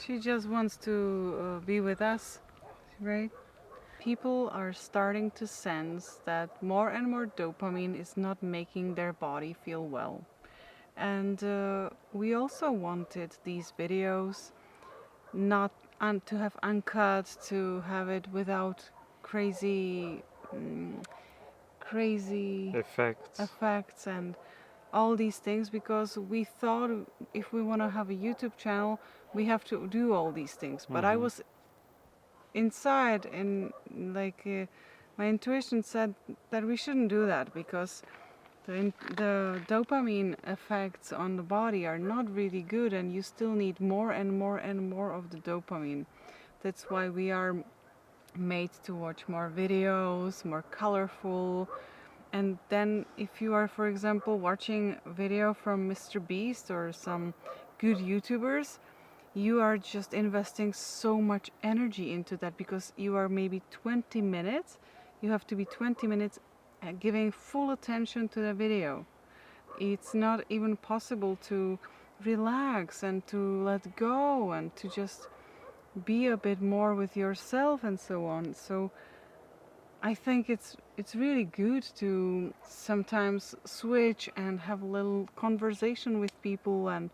She just wants to be with us, right? People are starting to sense that more and more dopamine is not making their body feel well. And we also wanted these videos not to have uncut, to have it without crazy, crazy effects and all these things, because we thought if we want to have a YouTube channel, we have to do all these things. But I was inside, and my intuition said that we shouldn't do that, because the dopamine effects on the body are not really good, and you still need more and more and more of the dopamine. That's why we are made to watch more videos, more colorful. And then if you are, for example, watching a video from Mr. Beast or some good YouTubers, you are just investing so much energy into that, because you are maybe 20 minutes, you have to be 20 minutes giving full attention to the video. It's not even possible to relax and to let go and to just be a bit more with yourself and so on. So I think it's really good to sometimes switch and have a little conversation with people and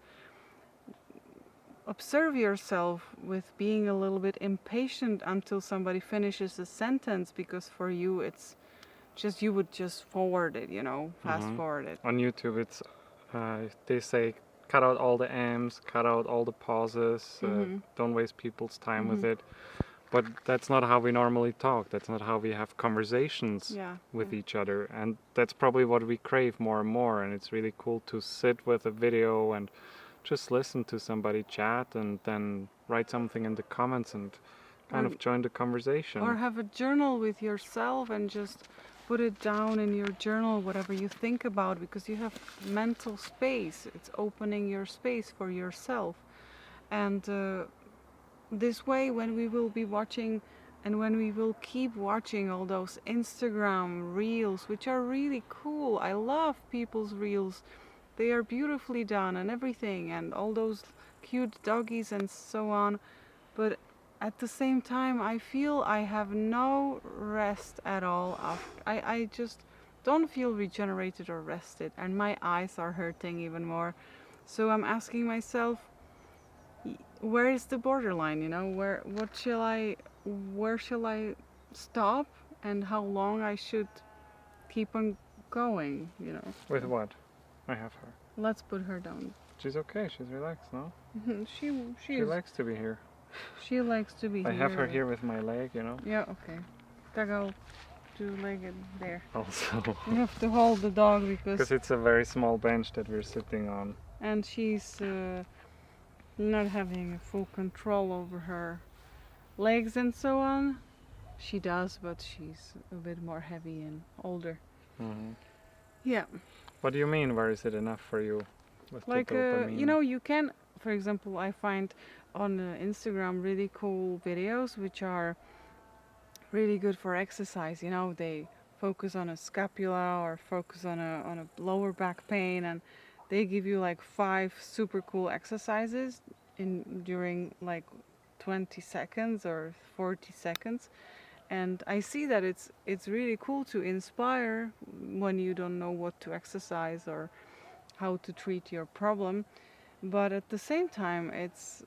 observe yourself with being a little bit impatient until somebody finishes a sentence, because for you it's just, you would just forward it, fast forward it. On YouTube it's they say cut out all the M's, cut out all the pauses, don't waste people's time with it. But that's not how we normally talk. That's not how we have conversations with each other. And that's probably what we crave more and more. And it's really cool to sit with a video and just listen to somebody chat and then write something in the comments and kind of join the conversation. Or have a journal with yourself and just put it down in your journal, whatever you think about, because you have mental space. It's opening your space for yourself. And this way, when we will be watching and when we will keep watching all those Instagram reels, which are really cool. I love people's reels. They are beautifully done and everything, and all those cute doggies and so on. But at the same time, I feel I have no rest at all. I just don't feel regenerated or rested, and my eyes are hurting even more. So I'm asking myself, where is the borderline? Where shall I stop, and how long I should keep on going? With what? I have her. Let's put her down. She's okay. She's relaxed, no? She likes to be here. She likes to be here. I have her here with my leg, Yeah, okay. I'll do leg it there. Also. You have to hold the dog because it's a very small bench that we're sitting on. And she's not having full control over her legs and so on. She does, but she's a bit more heavy and older. Yeah. What do you mean? Where is it enough for you? With the dopamine? You can, for example, I find on Instagram really cool videos which are really good for exercise. They focus on a scapula or focus on a lower back pain, and they give you like 5 super cool exercises during like 20 seconds or 40 seconds. And I see that it's really cool to inspire when you don't know what to exercise or how to treat your problem. But at the same time, it's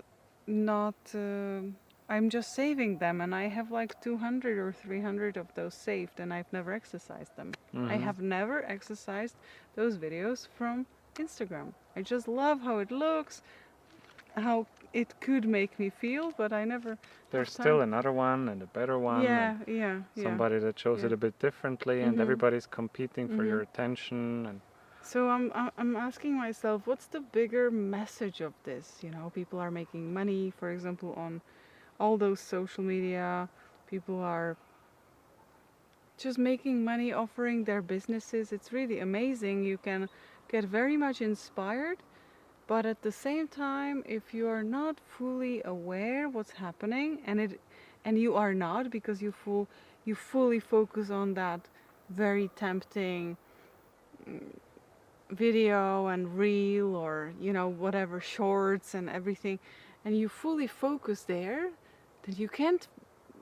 not, I'm just saving them, and I have like 200 or 300 of those saved, and I've never exercised them. I have never exercised those videos from Instagram. I just love how it looks, how it could make me feel, but I never. There's still another one and a better one. Yeah. Somebody that shows it a bit differently, and everybody's competing for your attention. And so I'm asking myself, what's the bigger message of this? People are making money, for example, on all those social media. People are just making money, offering their businesses. It's really amazing. You can get very much inspired, but at the same time, if you are not fully aware what's happening, and you are not, because you fully focus on that very tempting video and reel, or whatever, shorts and everything, and you fully focus there, then you can't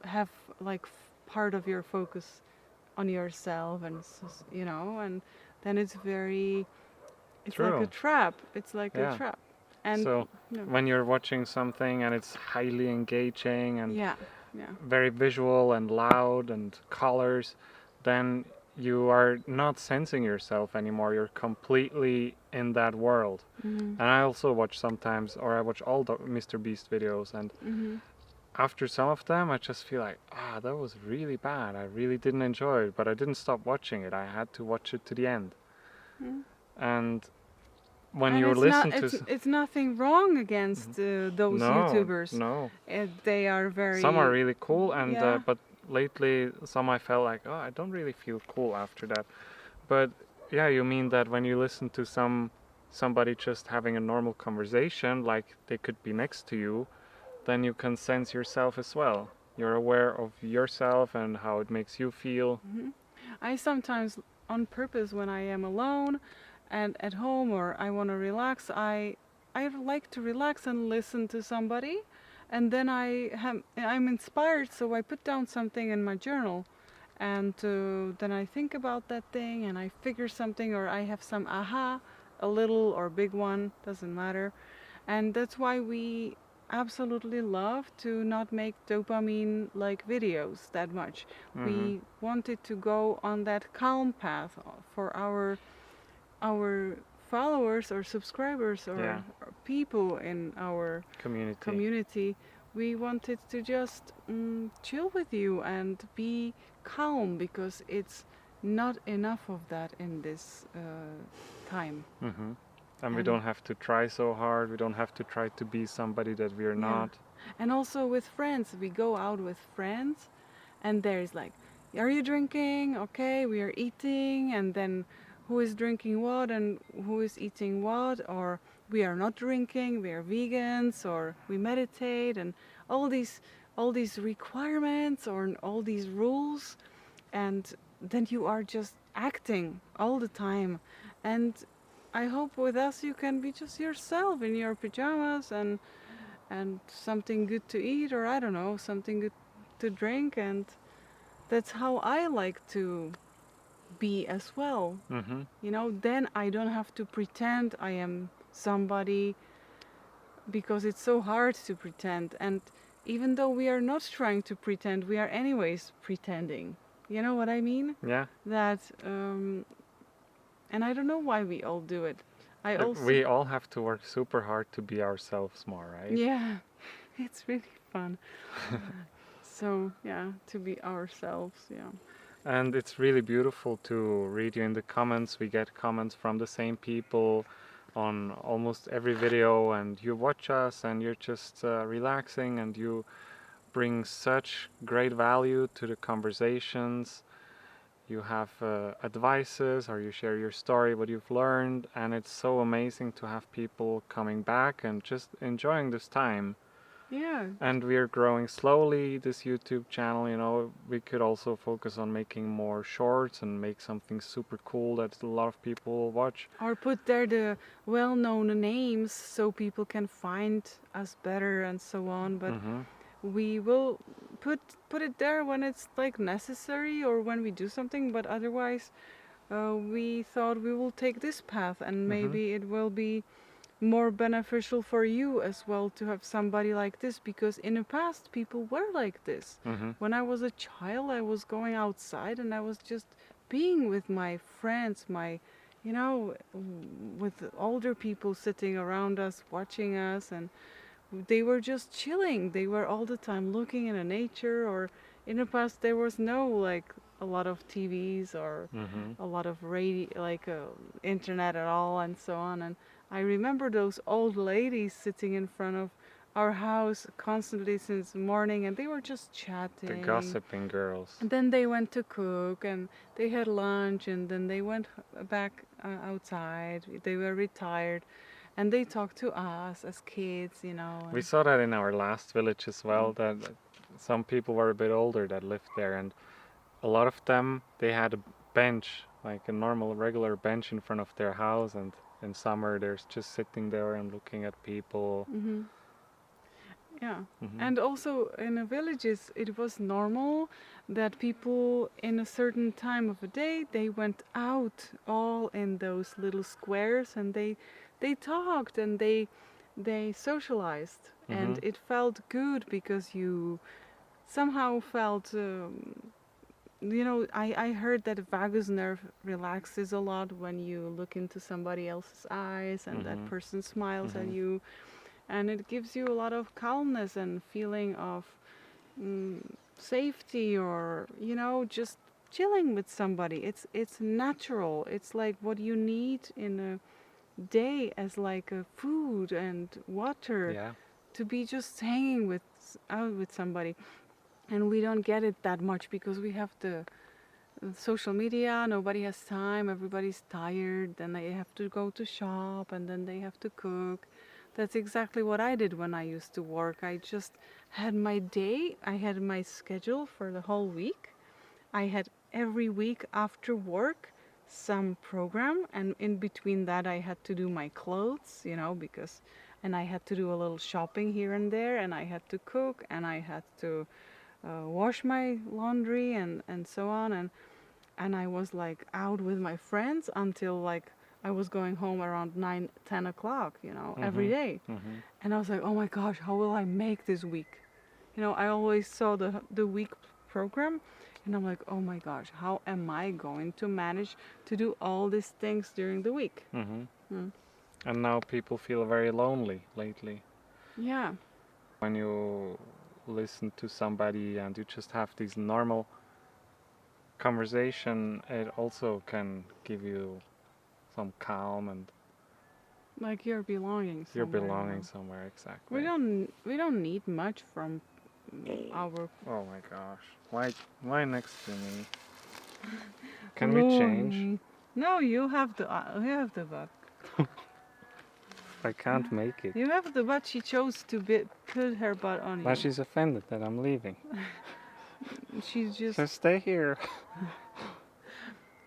have like part of your focus on yourself, and and then it's like a True. trap. It's like a Yeah. trap. And So no, when you're watching something and it's highly engaging and yeah, yeah. very visual and loud and colors, then you are not sensing yourself anymore. You're completely in that world. Mhm. And I also watch sometimes, or I watch all the Mr. Beast videos, and Mhm. after some of them, I just feel like, that was really bad. I really didn't enjoy it, but I didn't stop watching it. I had to watch it to the end. Mm. And when And you it's not listen to, it's nothing wrong against those no, YouTubers. no, They are some are very, really cool, and yeah. but lately some I felt like, I don't really feel cool after that. But yeah, you mean that when you listen to somebody just having a normal conversation, like they could be next to you, then you can sense yourself as well. You're aware of yourself and how it makes you feel. Mhm. I sometimes, on purpose, when I am alone and at home or I want to relax, I like to relax and listen to somebody, and then I'm inspired, so I put down something in my journal, and then I think about that thing and I figure something, or I have some aha, a little or big one, doesn't matter. And that's why we absolutely love to not make dopamine like videos that much. Hmm. We wanted to go on that calm path for our followers or subscribers Yeah, or people in our community. community. We wanted to just chill with you and be calm, because it's not enough of that in this time. Hmm. And we And don't have to try so hard. We don't have to try to be somebody that we're yeah. not. And also with friends, we go out with friends, and there's like, are you drinking? Okay, we are eating, and then who is drinking what and who is eating what, or we are not drinking, we are vegans, or we meditate, and all these requirements or all these rules, and then you are just acting all the time. And I hope with us you can be just yourself in your pajamas and something good to eat, or I don't know, something good to drink, and that's how I like to be as well. Hmm. Then I don't have to pretend I am somebody, because it's so hard to pretend. And even though we are not trying to pretend, we are anyways pretending. You know what I mean? Yeah. That, and I don't know why we all do it. I also, We all have to work super hard to be ourselves more, right? yeah, it's really fun. So, yeah, to be ourselves, yeah. And it's really beautiful to read you in the comments. We get comments from the same people on almost every video, and you watch us and you're just relaxing, and you bring such great value to the conversations. You have advices, or you share your story, what you've learned, and it's so amazing to have people coming back and just enjoying this time. Yeah. And we're growing slowly, this YouTube channel, we could also focus on making more shorts and make something super cool that a lot of people will watch. Or put there the well-known names so people can find us better and so on. But Hmm. we will put it there when it's like necessary or when we do something. But otherwise, we thought we will take this path, and Hmm. maybe it will be more beneficial for you as well to have somebody like this, because in the past people were like this. Hmm. When I was a child, I was going outside and I was just being with my friends, with older people sitting around us, watching us, and they were just chilling. They were all the time looking in the nature, or in the past there was no like a lot of TVs or Hmm. a lot of radio, like internet at all, and so on. And I remember those old ladies sitting in front of our house constantly since morning, and they were just chatting. The gossiping girls. And then they went to cook, and they had lunch, and then they went back outside. They were retired, and they talked to us as kids. We saw that in our last village as well, that some people were a bit older that lived there, and a lot of them, they had a bench, like a normal regular bench in front of their house, and in summer they're just sitting there and looking at people. Hmm. Yeah. Mhm. And also in the villages, it was normal that people in a certain time of the day, they went out all in those little squares and they talked and they socialized. And Mhm. it felt good because you somehow felt, I heard that the vagus nerve relaxes a lot when you look into somebody else's eyes and that Mhm. person smiles at Mhm. you, and it gives you a lot of calmness and feeling of mm, safety, or just chilling with somebody. It's natural. It's like what you need in a day as like a food and water, Yeah. to be just hanging out with somebody. And we don't get it that much because we have the social media. Nobody has time, everybody's tired, then they have to go to shop and then they have to cook. That's exactly what I did when I used to work. I just had my day, I had my schedule for the whole week. I had every week after work some program, and in between that I had to do my clothes, because and I had to do a little shopping here and there, and I had to cook, and I had to wash my laundry and so on, and I was like out with my friends until like I was going home around 9, 10 o'clock, every Mhm. day. Mhm. And I was like, oh my gosh, how will I make this week? I always saw the week program, and I'm like, oh my gosh, how am I going to manage to do all these things during the week? Mhm. Mm. And now people feel very lonely lately. Yeah, When you listen to somebody and you just have this normal conversation, it also can give you some calm and like you're belonging you're somewhere. belonging somewhere. Exactly. We don't need much from our Oh my gosh. Why next to me? Can we change? Looney. No, you have the butt. I can't make it. You have the butt. She chose to put her butt on Now you. she's offended that I'm leaving. She's just, So stay here.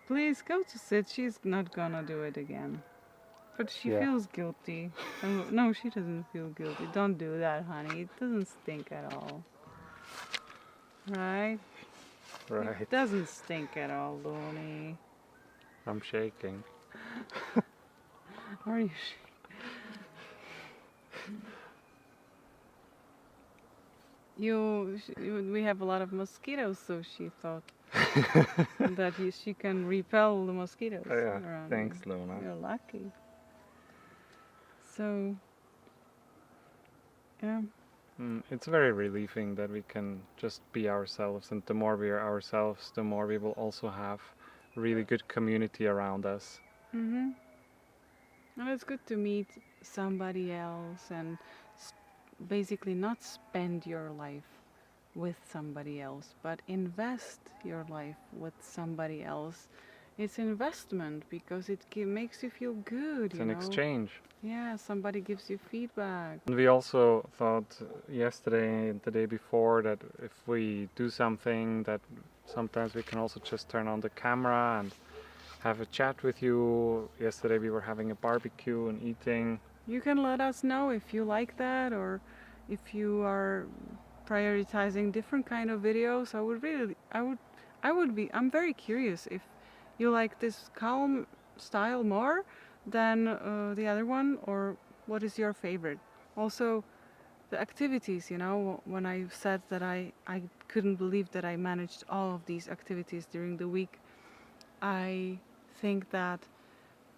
please go to sit. She's not gonna do it again. But she Yeah. feels guilty. No, she doesn't feel guilty. Don't do that, honey. It doesn't stink at all. Right? Right. It doesn't stink at all, Looney. I'm shaking. Are you we have a lot of mosquitoes, so she thought that she can repel the mosquitoes Oh, yeah. around Thanks, you. Luna. You're lucky. So, yeah. It's very relieving that we can just be ourselves, and the more we are ourselves, the more we will also have really good community around us. And it's good to meet somebody else and basically not spend your life with somebody else, but invest your life with somebody else. It's investment because it makes you feel good, It's an exchange. Yeah, somebody gives you feedback. And we also thought yesterday and the day before that if we do something, that sometimes we can also just turn on the camera and have a chat with you. Yesterday we were having a barbecue and eating. You can let us know if you like that, or if you are prioritizing different kind of videos. I'm very curious if you like this calm style more than the other one, or what is your favorite. Also, the activities, when I said that I couldn't believe that I managed all of these activities during the week, I think that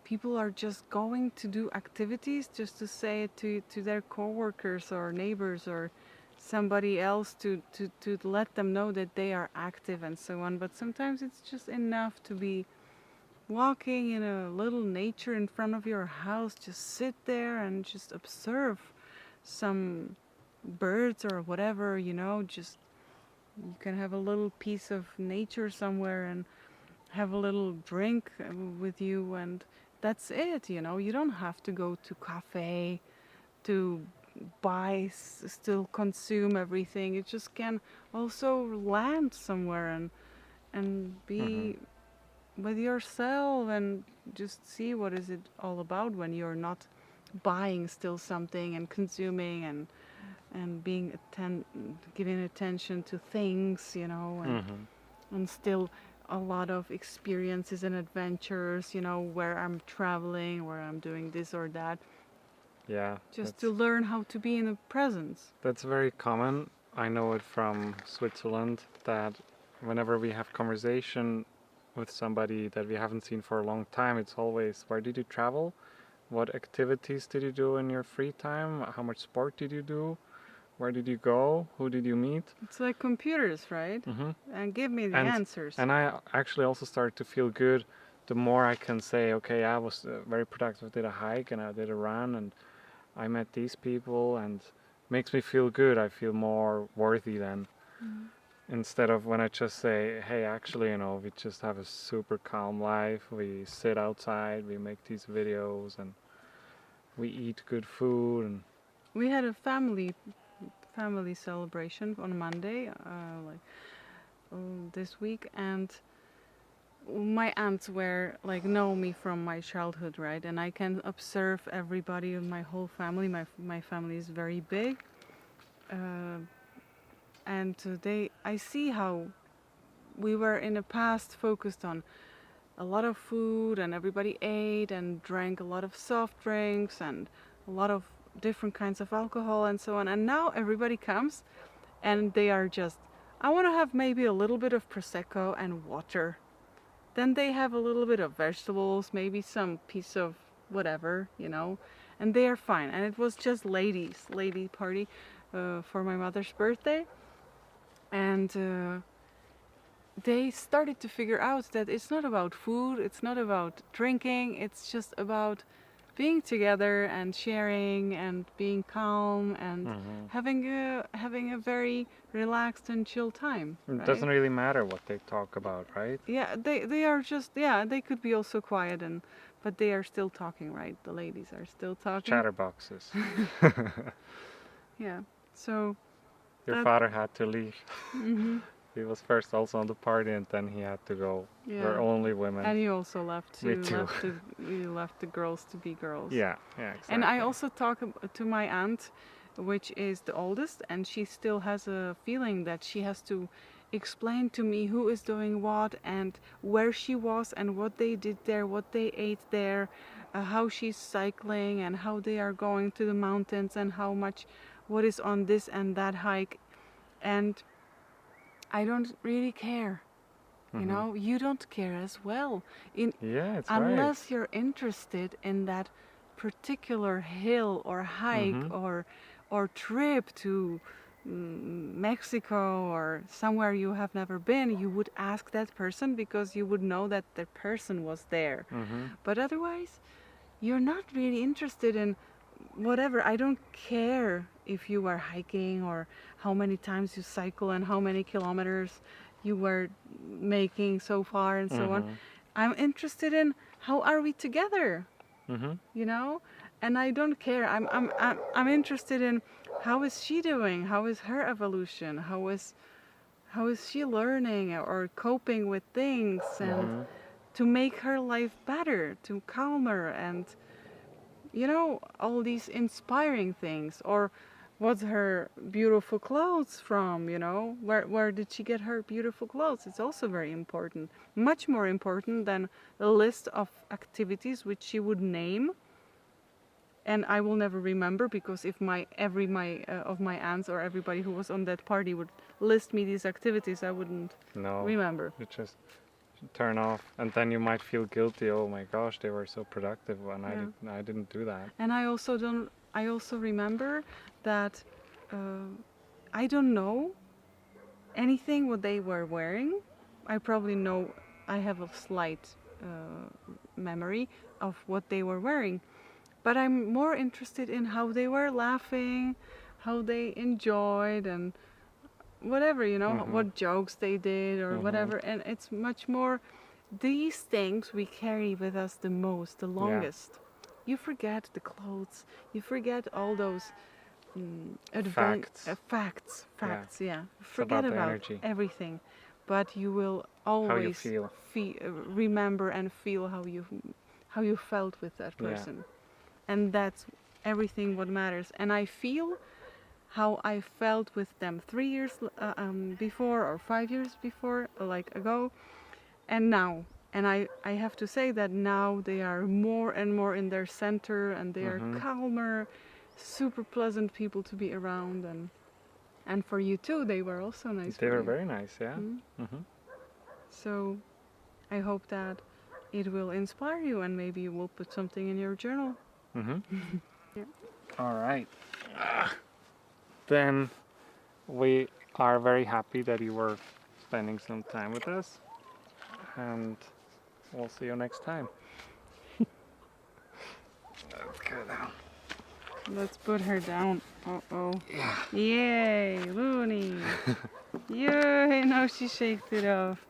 people are just going to do activities just to say it to their coworkers or neighbors or somebody else to let them know that they are active and so on. But sometimes it's just enough to be walking in a little nature in front of your house. Just sit there and just observe some birds or whatever, just you can have a little piece of nature somewhere and have a little drink with you, and that's it. You don't have to go to cafe to buy, still consume everything. You just can also land somewhere and Hmm. be with yourself and just see what is it all about when you're not buying still something and consuming and giving attention to things, you know, and still a lot of experiences and adventures, you know, where I'm traveling, where I'm doing this or that. Yeah. Just to learn how to be in the presence. That's very common. I know it from Switzerland that whenever we have conversation with somebody that we haven't seen for a long time, it's always, where did you travel? What activities did you do in your free time? How much sport did you do? Where did you go? Who did you meet? It's like computers, right? And give me the answers. And I actually also started to feel good the more I can say, okay, I was very productive. I did a hike and I did a run and I met these people, and makes me feel good. I feel more worthy then. Instead of when I just say, hey, actually, you know, we just have a super calm life. We sit outside, we make these videos, and we eat good food. And we had a family celebration on Monday, this week, and my aunts were like know me from my childhood, right? And I can observe everybody in my whole family. My family is very big, and I see how we were in the past focused on a lot of food, and everybody ate and drank a lot of soft drinks and a lot of different kinds of alcohol and so on. And now everybody comes and they are just, I want to have maybe a little bit of Prosecco and water. Then they have a little bit of vegetables, maybe some piece of whatever, you know, and they are fine. And it was just lady party for my mother's birthday. And they started to figure out that it's not about food, it's not about drinking, it's just about being together and sharing and being calm and having a very relaxed and chill time. it right? doesn't really matter what they talk about, right? Yeah, they are just, they could be also quiet, but they are still talking, right? The ladies are still talking. Chatterboxes. Yeah, so Your father had to leave. He was first also on the party, and then he had to go. Yeah. We're only women. And you also left Me too. you left the girls to be girls. Yeah, exactly. And I also talk to my aunt, which is the oldest, and she still has a feeling that she has to explain to me who is doing what and where she was and what they did there, what they ate there, how she's cycling and how they are going to the mountains and what is on this and that hike. And I don't really care. You know, you don't care as well. Unless you're interested in that particular hill or hike or trip to Mexico or somewhere you have never been, you would ask that person because you would know that the person was there. But otherwise, you're not really interested in whatever. I don't care if you were hiking or how many times you cycle and how many kilometers you were making so far and so on. I'm interested in how are we together, you know, and I don't care. I'm interested in how is she doing, how is her evolution, how is she learning or coping with things, and to make her life better, to calm her, and you know, all these inspiring things. Or what's her beautiful clothes from, you know, where did she get her beautiful clothes? It's also very important, much more important than a list of activities which she would name and I will never remember, because if every of my aunts or everybody who was on that party would list me these activities, I wouldn't remember. You just turn off, and then you might feel guilty. Oh my gosh, they were so productive, and I didn't do that. And I also remember that I don't know anything what they were wearing. I probably know, I have a slight memory of what they were wearing, but I'm more interested in how they were laughing, how they enjoyed, and whatever, you know, what jokes they did or whatever. And it's much more, these things we carry with us the most, the longest. You forget the clothes, you forget all those facts. Forget about everything, but you will always remember and feel how you felt with that person. And that's everything what matters. And I feel how I felt with them 3 years before or 5 years before, like ago, and now. And I have to say that now they are more and more in their center, and they are calmer, super pleasant people to be around, and for you too, they were also nice. They for were you. very nice, yeah. So I hope that it will inspire you, and maybe you will put something in your journal. Yeah. All right. Then we are very happy that you were spending some time with us, and we'll see you next time. Let's go down. Let's put her down. Uh-oh. Yeah. Yay, Looney. Yay, now she shaked it off.